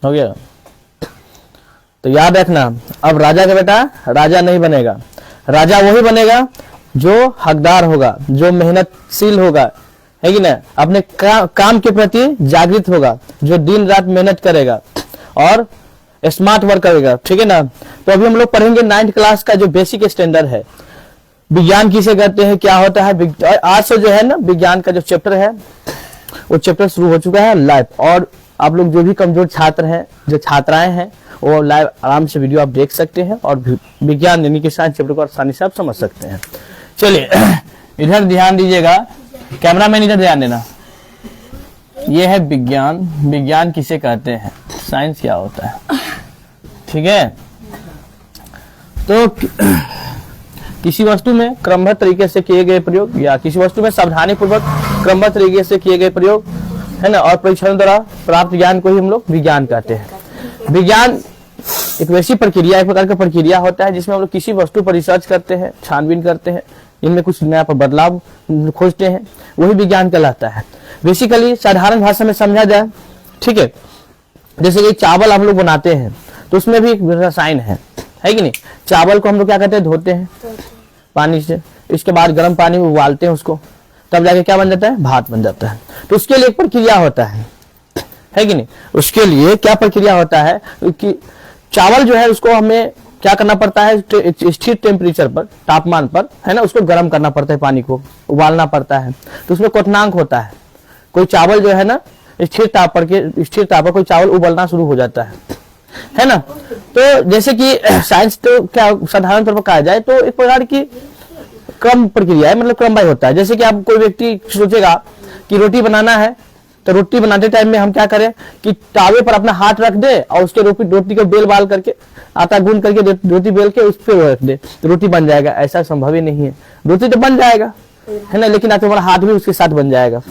हो गया। तो याद रखना, अब राजा का बेटा राजा नहीं बनेगा, राजा वही बनेगा जो हकदार होगा, जो मेहनतशील होगा, है कि ना, अपने काम के प्रति जागृत होगा, जो दिन रात मेहनत करेगा और स्मार्ट वर्क करेगा, ठीक है ना। तो अभी हम लोग पढ़ेंगे 9th क्लास का जो बेसिक स्टैंडर्ड है, विज्ञान किसे कहते हैं, क्या होता है। आज से जो है ना विज्ञान का जो चैप्टर है वो चैप्टर शुरू हो चुका है लाइव, और आप लोग जो भी कमजोर छात्र हैं, जो छात्राएं हैं, वो लाइव आराम से वीडियो आप देख सकते हैं और विज्ञान यानी कि साइंस चैप्टर को आसानी से आप समझ सकते हैं। चलिए इधर ध्यान दीजिएगा, कैमरामैन इधर ध्यान देना। ये है विज्ञान, विज्ञान किसे कहते हैं, साइंस क्या होता है, ठीक है। तो किसी वस्तु में क्रमबद्ध तरीके से किए गए प्रयोग या किसी वस्तु में सावधानी पूर्वक क्रमबद्ध तरीके से किए गए प्रयोग, है ना, और परीक्षण द्वारा प्राप्त ज्ञान को ही हम लोग विज्ञान कहते हैं। विज्ञान एक वैसी प्रक्रिया, एक प्रकार का प्रक्रिया होता है जिसमें हम लोग किसी वस्तु पर रिसर्च करते हैं, छानबीन करते हैं, इनमें कुछ नया बदलाव खोजते हैं, वही विज्ञान कहलाता है। बेसिकली साधारण भाषा में समझा जाए, ठीक है, जैसे कि चावल हम लोग बनाते हैं तो उसमें भी एक रसायन है कि नहीं। चावल को हम लोग क्या कहते हैं, धोते हैं पानी से, इसके बाद गर्म पानी में उबालते हैं उसको, तब जाके क्या बन जाता है, भात बन जाता है। तो उसके लिए एक प्रक्रिया होता है कि नहीं। उसके लिए क्या प्रक्रिया होता है कि चावल जो है उसको हमें क्या करना पड़ता है, स्थिर टेम्परेचर पर, तापमान पर, है ना, उसको गर्म करना पड़ता है, पानी को उबालना पड़ता है। तो उसमें क्वथनांक होता है, कोई चावल जो है ना स्थिर ताप पर कोई चावल उबलना शुरू हो जाता है ना। तो जैसे कि साइंस तो क्या साधारण तौर पर कहा जाए तो एक प्रकार की क्रम प्रक्रिया है, मतलब क्रमवार होता है। जैसे कि आप कोई व्यक्ति सोचेगा कि रोटी बनाना है, तो रोटी बनाते टाइम में हम क्या करें कि तावे पर अपना हाथ रख दे और उसके रोटी को बेल बाल करके, आटा गूंद करके रोटी बेल के उस पर रख दे तो रोटी बन जाएगा। ऐसा संभव ही नहीं है, रोटी तो बन जाएगा, है ना, लेकिन तुम्हारा हाथ भी उसके साथ बन जाएगा,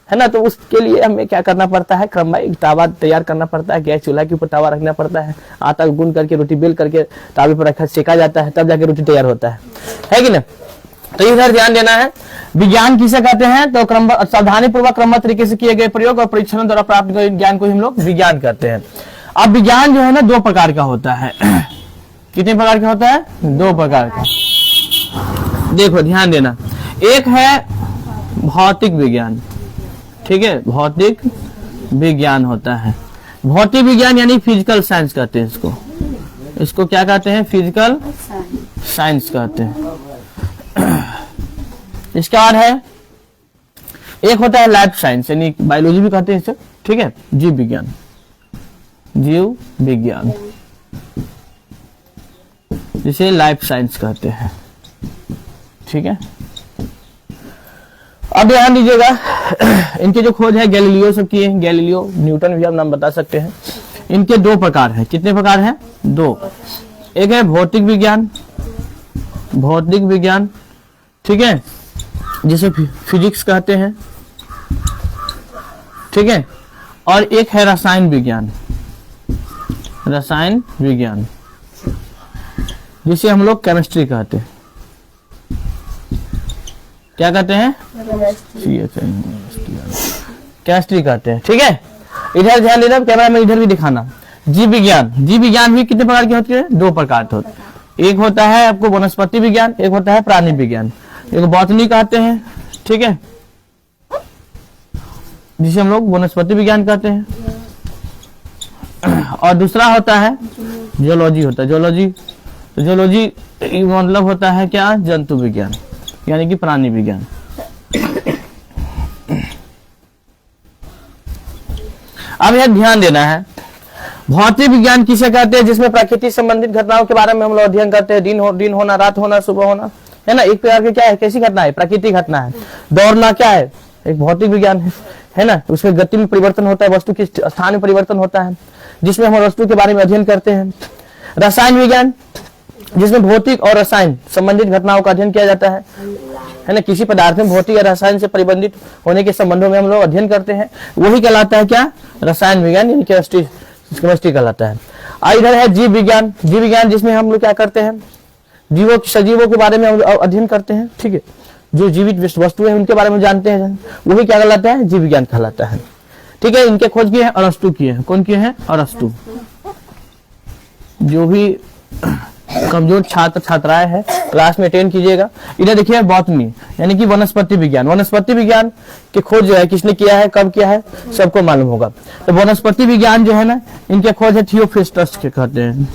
है ना। तो उसके लिए हमें क्या करना पड़ता है, क्रमवार तावा तैयार करना पड़ता है, गैस चूल्हा के ऊपर तावा रखना पड़ता है, आटा गूंद करके रोटी बेल करके तावे पर रखा सेका जाता है, तब जाके रोटी तैयार होता है कि ना। तो इधर ध्यान देना है, विज्ञान किसे कहते हैं, तो सावधानी पूर्वक क्रमबद्ध तरीके से किए गए प्रयोग और परीक्षण द्वारा प्राप्त ज्ञान को हम लोग विज्ञान कहते हैं। अब विज्ञान जो है ना 2 प्रकार का होता है। कितने प्रकार का होता है, 2 प्रकार का। देखो ध्यान देना, एक है भौतिक विज्ञान, ठीक है, भौतिक विज्ञान होता है। भौतिक विज्ञान यानी फिजिकल साइंस कहते हैं इसको क्या कहते हैं, फिजिकल साइंस कहते हैं। इसके बाद है एक होता है लाइफ साइंस यानी बायोलॉजी भी कहते हैं इसे, ठीक है, जीव विज्ञान, जीव विज्ञान जिसे लाइफ साइंस कहते हैं, ठीक है। अब ध्यान दीजिएगा, इनके जो खोज है गैलीलियो सब किए, गैलीलियो, न्यूटन भी आप नाम बता सकते हैं। इनके 2 प्रकार हैं। कितने प्रकार हैं, 2। एक है भौतिक विज्ञान, भौतिक विज्ञान, ठीक है, जिसे फिजिक्स कहते हैं, ठीक है, और एक है रसायन विज्ञान, रसायन विज्ञान जिसे हम लोग केमिस्ट्री कहते हैं। क्या कहते हैं, केमिस्ट्री कहते हैं, ठीक है। इधर ध्यान देना, कैमरा में इधर भी दिखाना। जीव विज्ञान, जीव विज्ञान भी कितने प्रकार की होती है, 2 प्रकार के होते हैं। एक होता है आपको वनस्पति विज्ञान, एक होता है प्राणी विज्ञान, एक बॉटनी कहते हैं, ठीक है, जिसे हम लोग वनस्पति विज्ञान कहते हैं। और दूसरा होता है जियोलॉजी, होता है जियोलॉजी। जियोलॉजी मतलब होता है क्या, जंतु विज्ञान यानी कि प्राणी विज्ञान। अब यह ध्यान देना है, भौतिक विज्ञान किसे कहते हैं, जिसमें प्रकृति संबंधित घटनाओं के बारे में हम लोग अध्ययन करते हैं। दिन होना, रात होना, सुबह होना, है ना, एक प्रकार के क्या है, कैसी घटना है, प्राकृतिक घटना है। दौड़ना क्या है, एक भौतिक विज्ञान है ना, उसमें गति में परिवर्तन होता है, वस्तु के स्थान में परिवर्तन होता है, जिसमें हम वस्तु के बारे में अध्ययन करते हैं। रसायन विज्ञान, जिसमें भौतिक और रसायन संबंधित घटनाओं का अध्ययन किया जाता है ना, किसी पदार्थ में भौतिक या रसायन से परिबंधित होने के संबंधों में हम लोग अध्ययन करते हैं, वही कहलाता है क्या, रसायन विज्ञान यानी केमिस्ट्री कहलाता है। इधर है जीव विज्ञान, जीव विज्ञान जिसमें हम लोग क्या करते हैं, सजीवों के बारे में हम अध्ययन करते हैं, ठीक है, जो जीवित वस्तु है उनके बारे में जानते हैं, वही क्या कहलाता है, जीव विज्ञान कहलाता है, ठीक है, इनके खोज किए हैं अरस्तु किए हैं। कौन किए हैं? अरस्तु। जो भी कमजोर छात्र छात्राएं हैं क्लास में अटेंड कीजिएगा। इधर देखिए बॉटनी यानी कि वनस्पति विज्ञान। वनस्पति विज्ञान की खोज जो है किसने किया है, कब किया है, सबको मालूम होगा। तो वनस्पति विज्ञान जो है ना, इनके खोज है थियोफ्रेस्टस के कहते हैं।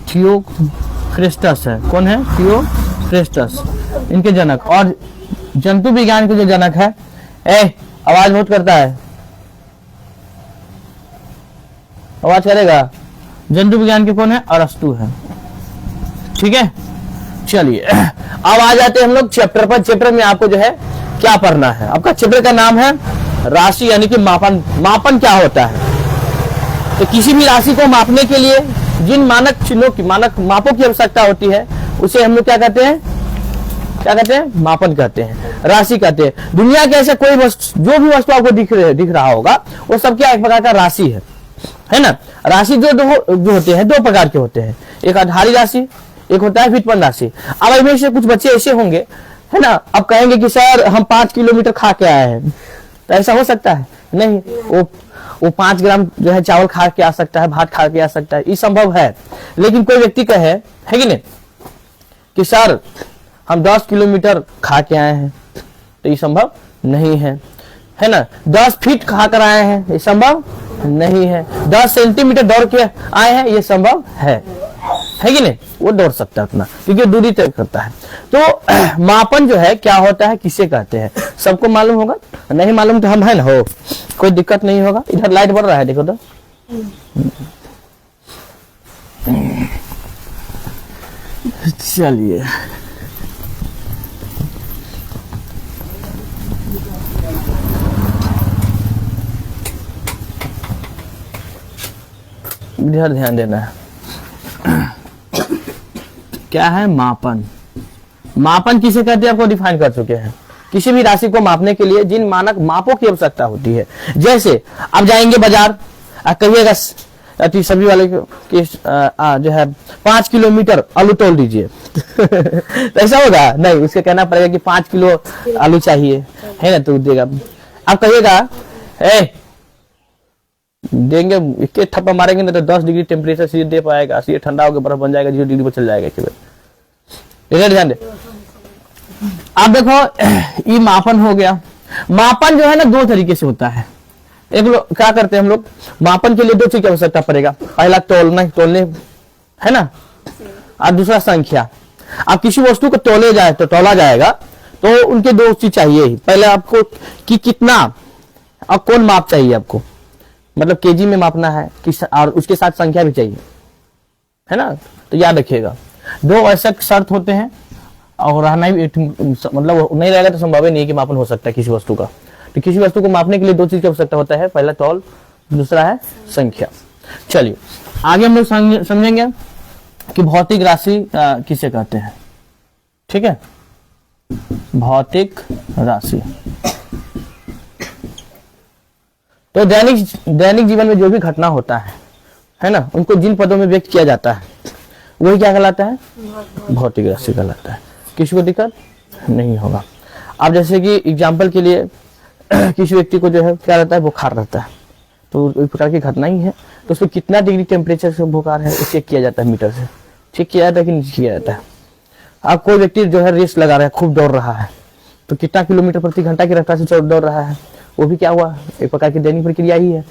थियोफ्रेस्टस है, कौन है? थियोफ्रेस्टस इनके जनक। और जंतु विज्ञान के जो जनक है, आवाज बहुत करता है, आवाज करेगा। जंतु विज्ञान के कौन है? अरस्तु है। ठीक है, चलिए अब आ जाते हैं हम लोग चैप्टर पर। चैप्टर में आपको जो है क्या पढ़ना है, आपका चैप्टर का नाम है राशि यानी कि मापन। मापन क्या होता है? तो किसी भी राशि को मापने के लिए जिन मानक चिन्हों की, मानक मापों की आवश्यकता होती है, उसे हम लोग क्या कहते हैं? क्या कहते हैं? मापन कहते हैं, राशि कहते हैं। दुनिया के ऐसे कोई वस्तु, जो भी वस्तु आपको दिख रहा होगा, वो सब क्या एक प्रकार का राशि है ना। राशि जो होते हैं दो प्रकार के होते हैं, एक आधारी राशि, एक होता है व्युत्पन्न राशि। अब इनमें से कुछ बच्चे ऐसे होंगे, है ना, अब कहेंगे कि सर हम 5 किलोमीटर खा के आए हैं, तो ऐसा हो सकता है? नहीं, वो 5 ग्राम जो है चावल खा के आ सकता है, भात खा के आ सकता है, ये संभव है। लेकिन कोई व्यक्ति कहे, है कि नहीं, कि सर हम 10 किलोमीटर खा के आए हैं, तो ये संभव नहीं है ना। 10 फीट खा कर आए हैं, ये संभव नहीं है। 10 सेंटीमीटर दौड़ के आए हैं, ये संभव है कि नहीं? वो दौड़ सकता है उतना, क्योंकि दूरी तय करता है। तो मापन जो है क्या होता है, किसे कहते हैं, सबको मालूम होगा। नहीं मालूम तो हम है ना, हो कोई दिक्कत नहीं होगा। इधर लाइट बढ़ रहा है, देखो तो। चलिए इधर ध्यान देना है। क्या है मापन? मापन किसे कहते हैं आपको डिफाइन कर चुके हैं। किसी भी राशि को मापने के लिए जिन मानक मापों की आवश्यकता होती है, जैसे आप जाएंगे बाजार, कहिएगा सब्जी वाले की जो है 5 किलोमीटर आलू तोल दीजिए तो ऐसा होगा? नहीं, उसके कहना पड़ेगा कि 5 किलो आलू चाहिए, है ना, तो देगा। आप कहिएगा देंगे, इसके थप्पा मारेंगे ना तो 10 डिग्री टेम्परेचर सीधे दे पाएगा, सीधे ठंडा होकर बर्फ बन जाएगा, 0 डिग्री पर चल जाएगा। इधर ध्यान दे। आप देखो ये मापन हो गया। मापन जो है ना 2 तरीके से होता है। एक लोग क्या करते हैं, हम लोग मापन के लिए 2 चीज की आवश्यकता पड़ेगा। पहला तोलने है ना, और दूसरा संख्या। आप किसी वस्तु को तोले जाए तो तोला जाएगा, तो उनके 2 चीज चाहिए ही। पहले आपको कि कितना और कौन माप चाहिए आपको, मतलब केजी में मापना है और उसके साथ संख्या भी चाहिए, है ना। तो याद रखिएगा 2 ऐसे शर्त होते हैं, और रहना ही मतलब नहीं रहेगा तो संभव ही नहीं कि मापन हो सकता है किसी वस्तु का। तो किसी वस्तु को मापने के लिए 2 चीज की आवश्यकता होता है, पहला तौल, दूसरा है संख्या। चलिए आगे हम लोग समझेंगे कि भौतिक राशि किसे कहते हैं। ठीक है, भौतिक राशि तो दैनिक जीवन में जो भी घटना होता है ना, उनको जिन पदों में व्यक्त किया जाता है वही क्या कहलाता है, भौतिक राशि कहलाता है। किसी को दिक्कत नहीं होगा। अब जैसे कि एग्जाम्पल के लिए किसी व्यक्ति को जो है क्या रहता है, बुखार रहता है, तो इस प्रकार की घटना ही है, तो उसको कितना डिग्री टेम्परेचर से बुखार है चेक किया जाता है, मीटर से चेक किया जाता है कि नहीं किया जाता है। अब कोई व्यक्ति जो है रेस लगा रहा है, खूब दौड़ रहा है, तो कितना किलोमीटर प्रति घंटा की रफ्तार से दौड़ रहा है, वो भी क्या हुआ, एक प्रकार की दैनिक प्रक्रिया ही है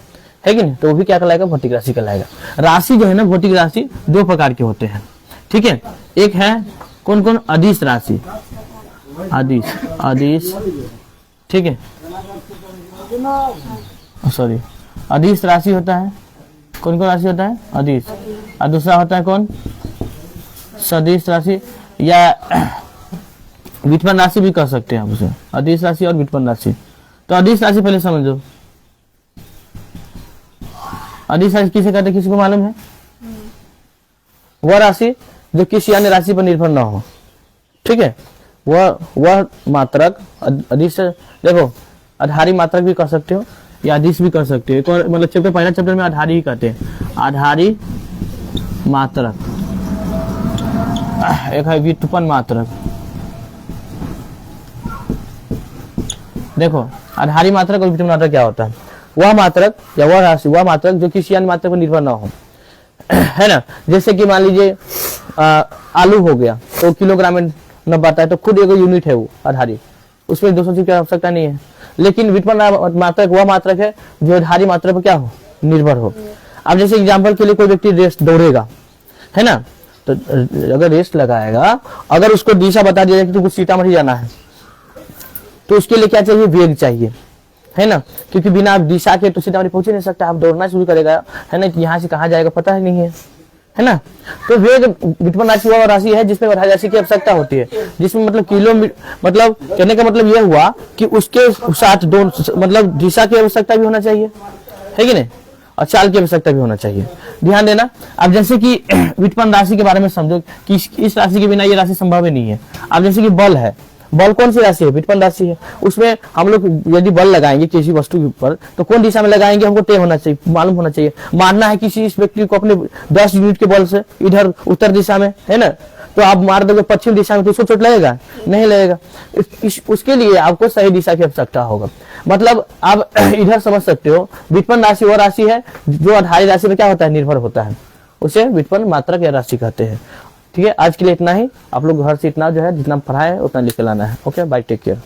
कि नहीं। तो वो भी क्या कहलाएगा, भौतिक राशि कहलाएगा। राशि जो है ना, भौतिक राशि 2 प्रकार के होते हैं। ठीक है, एक है कौन कौन, अदिश राशि, अदिश, ठीक है, सॉरी, अदिश राशि होता है। कौन कौन राशि होता है, अदिश। और दूसरा होता है कौन, सदिश राशि, या व्युत्पन्न राशि भी कह सकते हैं आप उसे, अदिश राशि और व्युत्पन्न राशि। तो अदिश राशि पहले समझो, अदिश राशि किसे कहते हैं, किसी को मालूम है? वह राशि जो किसी अन्य राशि पर निर्भर ना हो। ठीक है, वह मात्रक अदिश, देखो आधारी मात्रक भी कह सकते हो या अदिश भी कह सकते हो। मतलब चैप्टर, पहला चैप्टर में आधारी ही कहते हैं, आधारी मात्रक। एक है व्युत्पन्न मात्रक। देखो आधारी मात्रक और व्युत्पन्न मात्रक क्या होता है। वह मात्रक या वह राशि, वह मात्रक जो किसी अन्य मात्रक पर निर्भर ना हो, है ना। जैसे कि मान लीजिए आलू हो गया, तो किलोग्राम में न आता है, तो खुद एक यूनिट है वो आधारित, उसमें 200 चीज की आवश्यकता नहीं है। लेकिन व्युत्पन्न मात्रक वह मात्रक है जो आधारी मात्रक पर क्या हो, निर्भर हो। अब जैसे एग्जाम्पल के लिए कोई व्यक्ति रेस दौड़ेगा, है ना, तो अगर रेस लगाएगा, अगर उसको दिशा बता दिया जाए कि तुमको सीतामढ़ी जाना है, तो उसके लिए क्या चाहिए, वेग चाहिए, है ना, क्योंकि बिना आप दिशा के तो सीतामढ़ी पहुंच ही नहीं सकता। आप दौड़ना शुरू करेगा, है ना, कि यहाँ से कहाँ जाएगा पता ही नहीं है, है ना। तो वेग व्युत्पन्न राशि वह राशि है जिसमें आधार राशि की आवश्यकता होती है, जिसमें मतलब किलोमीटर, मतलब कहने का मतलब यह हुआ कि उसके साथ दो मतलब दिशा की आवश्यकता भी होना चाहिए, है कि नहीं, और चाल की आवश्यकता भी होना चाहिए। ध्यान देना। अब जैसे कि व्युत्पन्न राशि के बारे में समझो कि इस राशि के बिना ये राशि संभव ही नहीं है। अब जैसे कि बल है, बल कौन सी राशि है, व्युत्पन्न राशि है। उसमें हम लोग यदि बल लगाएंगे किसी वस्तु के ऊपर, तो कौन दिशा में लगाएंगे हमको तय होना चाहिए, मालूम होना चाहिए। मारना है किसी इस व्यक्ति को अपने 10 यूनिट के बल से इधर उत्तर दिशा में, है ना, तो आप मार दोगे पश्चिम दिशा में, तो उसको चोट लगेगा, नहीं लगेगा। उसके लिए आपको सही दिशा की आवश्यकता होगा। मतलब आप इधर समझ सकते हो, व्युत्पन्न राशि वो राशि है जो आधारी राशि में क्या होता है, निर्भर होता है, उसे व्युत्पन्न मात्रक या राशि कहते हैं। ठीक है, आज के लिए इतना ही। आप लोग घर से इतना जो है जितना पढ़ा है उतना लिख के लाना है। Okay, bye, take care.